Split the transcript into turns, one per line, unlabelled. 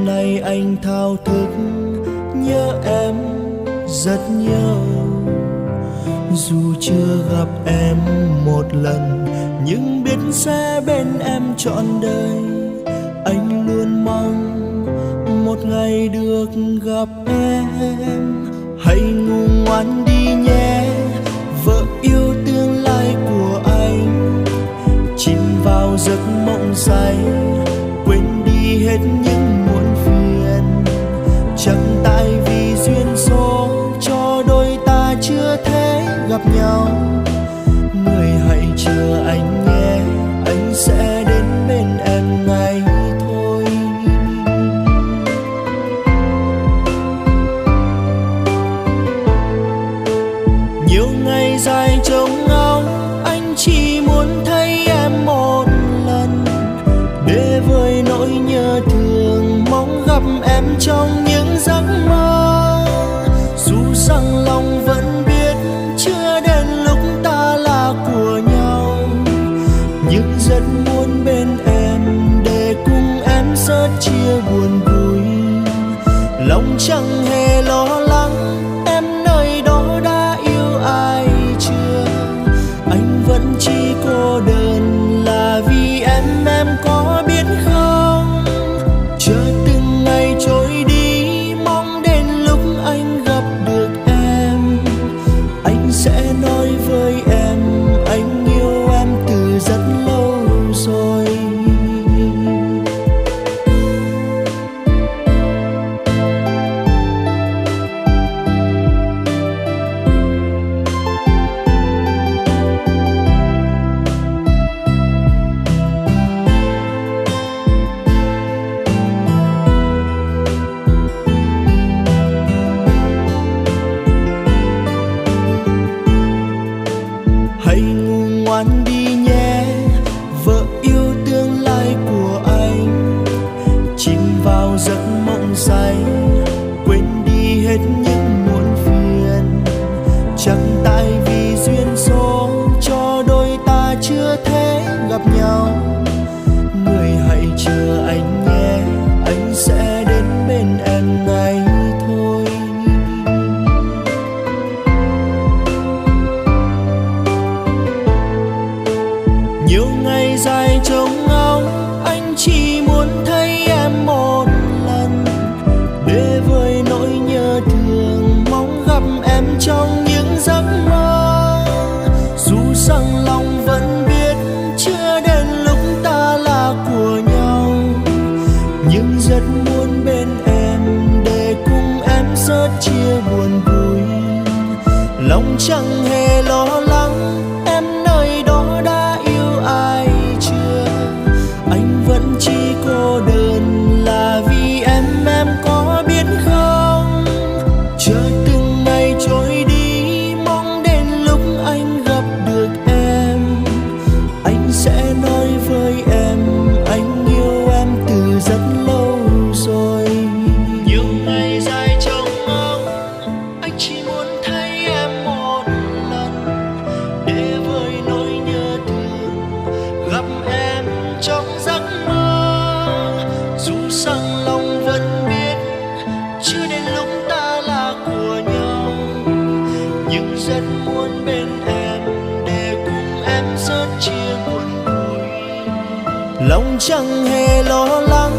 nay anh thao thức nhớ em rất nhiều. Dù chưa gặp em một lần nhưng biết sẽ bên em trọn đời. Anh luôn mong một ngày được gặp em. Hãy ngủ ngoan đi nhé, vợ yêu tương lai của anh. Chìm vào giấc mộng say, quên đi hết những muộn phiền. Chẳng tại vì duyên số cho đôi ta chưa thể gặp nhau. Người hãy chờ anh nhé, anh sẽ đến bên em ngay thôi. Nhiều ngày dài trông ngóng, anh chỉ muốn thấy em một lần. Để vơi nỗi nhớ thương, mong gặp em trong những giấc mơ. Dù rằng lòng vẫn biết chưa đến lúc ta là của nhau, nhưng rất muốn bên em để cùng em sớt chia buồn vui. Lòng chẳng hề lo lắng em nơi đó đã yêu ai chưa. Anh vẫn chỉ cô đơn là vì em có biết không? Chờ từng ngày trôi đi, mong đến lúc anh gặp được em. Anh sẽ nói với em anh yêu em từ rất lâu rồi. Hãy ngủ ngoan đi nhé, vợ yêu tương lai của anh. Chìm vào giấc mộng say, quên đi hết những muộn phiền. Chẳng tại vì duyên số cho đôi ta chưa thể gặp nhau. Người hãy chờ anh nhé, anh sẽ đến bên em ngay thôi. Nhiều ngày dài trông ngóng, anh chỉ muốn thấy em một lần. Để vơi nỗi nhớ thương, mong gặp em trong những giấc mơ. Dù rằng lòng vẫn biết chưa đến lúc ta là của nhau, nhưng rất muốn bên em để cùng em sớt chia buồn vui. Lòng chẳng hề lo lắng em nơi đó đã yêu ai chưa. Anh vẫn chỉ cô đơn là vì em có biết không? Chờ từng ngày trôi đi, mong đến lúc anh gặp được em. Anh sẽ nói với em anh yêu em từ rất lâu rồi. Nhiều ngày dài trông ngóng, anh chỉ muốn thấy em một lần. Để vơi nỗi nhớ thương, gặp em trong giấc mơ. Dù rằng lòng vẫn biết chưa đến lúc ta là của nhau, nhưng rất muốn bên em để cùng em sớt chia buồn vui. Lòng chẳng hề lo lắng